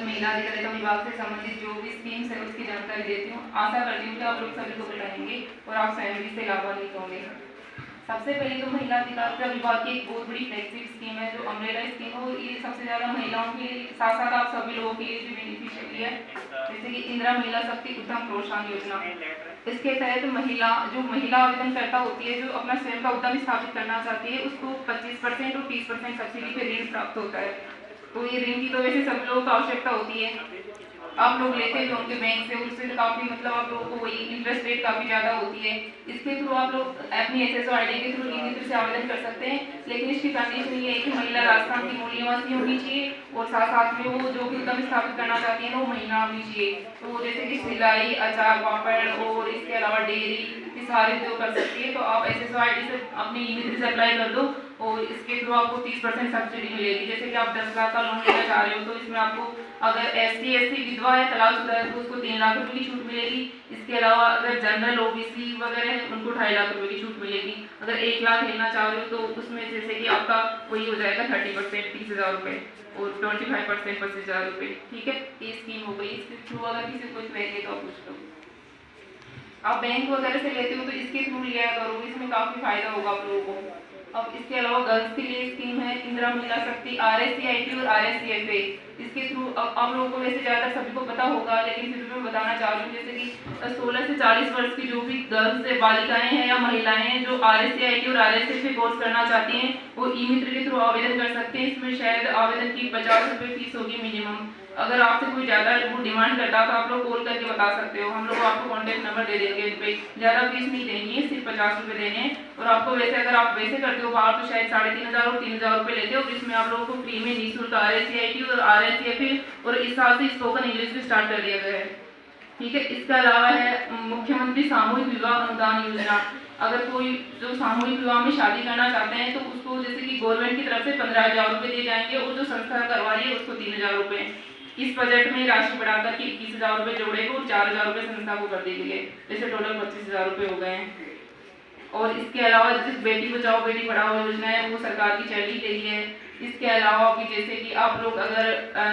मैं महिला अधिकारिता विभाग से संबंधित जो भी स्कीम्स है उसकी जानकारी देती हूँ। आशा करती हूँ कि आप लोग सभी को बताएंगे और आप स्वयं भी इससे लाभान्वित होंगे। सबसे पहले तो महिला अधिकारिता विभाग की एक बहुत बड़ी फ्लैगशिप स्कीम है जो अम्ब्रेला स्कीम है, और ये सबसे ज़्यादा महिलाओं के साथ साथ आप सभी लोगों के लिए जो बेनिफिशियरी है, जैसे कि इंदिरा महिला शक्ति उद्यम प्रोत्साहन योजना। इसके तहत जो महिला आवेदनकर्ता होती है जो अपना स्वयं का उद्यम स्थापित करना चाहती है, उसको 25% और 30% सब्सिडी पे ऋण प्राप्त होता है। तो ये ऋण की तो वैसे सभी लोगों को आवश्यकता होती है, आप लोग लेते हो उनके बैंक से, उससे काफ़ी मतलब आप लोगों को वही इंटरेस्ट रेट काफ़ी ज़्यादा होती है। इसके थ्रू आप लोग अपनी SSO ID के थ्रू ई-मित्र से आवेदन कर सकते हैं, लेकिन इसकी कंडीशन ये है कि महिला राजस्थान की मूल निवासी होनी चाहिए और साथ साथ में वो जो भी उद्यम स्थापित करना चाहती है ना वो महिला होनी चाहिए। तो जैसे कि सिलाई, अचार, पापड़ और इसके अलावा डेयरी, ये सारे उद्योग कर सकती है। तो आप SSO ID से अपनी ई-मित्र से अप्लाई कर दो और इसके थ्रू आपको 30% सब्सिडी मिलेगी। जैसे कि आप 10 लाख का लोन लेना चाह रहे हो तो इसमें आपको अगर SC विधवा है, तलाकशुदा है तो उसको 3 लाख रुपए की छूट मिलेगी। इसके अलावा अगर जनरल OBC वगैरह है उनको 2.5 लाख रुपए की छूट मिलेगी। अगर 1 लाख लेना चाह रहे हो तो उसमें जैसे कि आपका वही हो जाएगा 30% 30,000 रुपये और 25% 25,000 रुपये। ठीक है, ये स्कीम हो गई। इसके थ्रू अगर किसी को क्वेरी है तो आप पूछ लो। आप बैंक वगैरह से लेते हो तो इसके थ्रू लिया करो, इसमें काफ़ी फायदा होगा आप लोगों को। अब इसके अलावा गर्ल्स के लिए स्कीम है इंदिरा महिला शक्ति RSCIP और RSCFA। इसके थ्रू अब आप लोगों को वैसे ज़्यादा सभी को पता होगा, लेकिन फिर भी मैं बताना चाह रही हूँ। जैसे कि 16 से 40 वर्ष की जो भी गर्ल्स बालिकाएं हैं या महिलाएं हैं जो RSCIP और RSCFA कोर्स करना चाहती हैं वो ई-मित्र के थ्रू आवेदन कर सकते हैं। इसमें शायद आवेदन की 50 रुपये फीस होगी मिनिमम। अगर आपसे कोई ज़्यादा वो डिमांड करता है तो आप लोग कॉल करके बता सकते हो, हम लोग आपको कॉन्टैक्ट नंबर दे देंगे। इस पर ज़्यादा फीस नहीं देनी है, सिर्फ 50 रुपये देने हैं। और आपको वैसे अगर आप वैसे करते हो बाहर तो शायद 3,500 और 3,000 रुपये लेते हो, जिसमें आप लोगों को फ्री में निःशुल्क RSCIP और RSCFA और इस साल से स्पोकन इंग्लिश भी स्टार्ट कर दिया गया है। ठीक है, इसके अलावा है मुख्यमंत्री सामूहिक विवाह अनुदान योजना। अगर कोई जो सामूहिक विवाह में शादी करना चाहते हैं तो उसको जैसे कि गवर्नमेंट की तरफ से 15,000 रुपये दिए जाएंगे और जो संस्था करवा रही है उसको 3,000 रुपये। इस बजट में राशि बढ़ाकर के 21,000 रुपये जोड़ेगा और 4,000 रुपये संस्था को कर देंगे, जैसे टोटल 25,000 रुपये हो गए हैं। और इसके अलावा जैसे बेटी बचाओ बेटी पढ़ाओ योजना है वो सरकार की चल ही रही है। इसके अलावा भी जैसे कि आप लोग अगर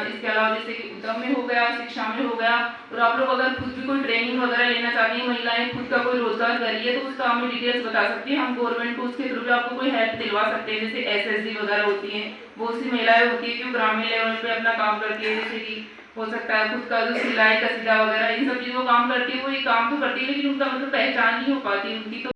इसके अलावा जैसे कि उद्यम में हो गया, शिक्षा में हो गया, और आप लोग अगर खुद भी कोई ट्रेनिंग वगैरह लेना चाहती हैं, महिलाएं खुद का कोई रोजगार कर रही है तो उसका हमें डिटेल्स बता सकती है। हम गवर्नमेंट को उसके थ्रू भी आपको कोई हेल्प दिलवा सकते हैं। जैसे SSG वगैरह होती हैं, बहुत सी महिलाएं होती है जो ग्रामीण लेवल पे अपना काम करती है, जैसे कि हो सकता है खुद का जो सिलाई कसीदा वगैरह इन सब चीज़ों काम करती है, वो ये काम तो करती है लेकिन उनका मतलब पहचान नहीं हो पाती उनकी। तो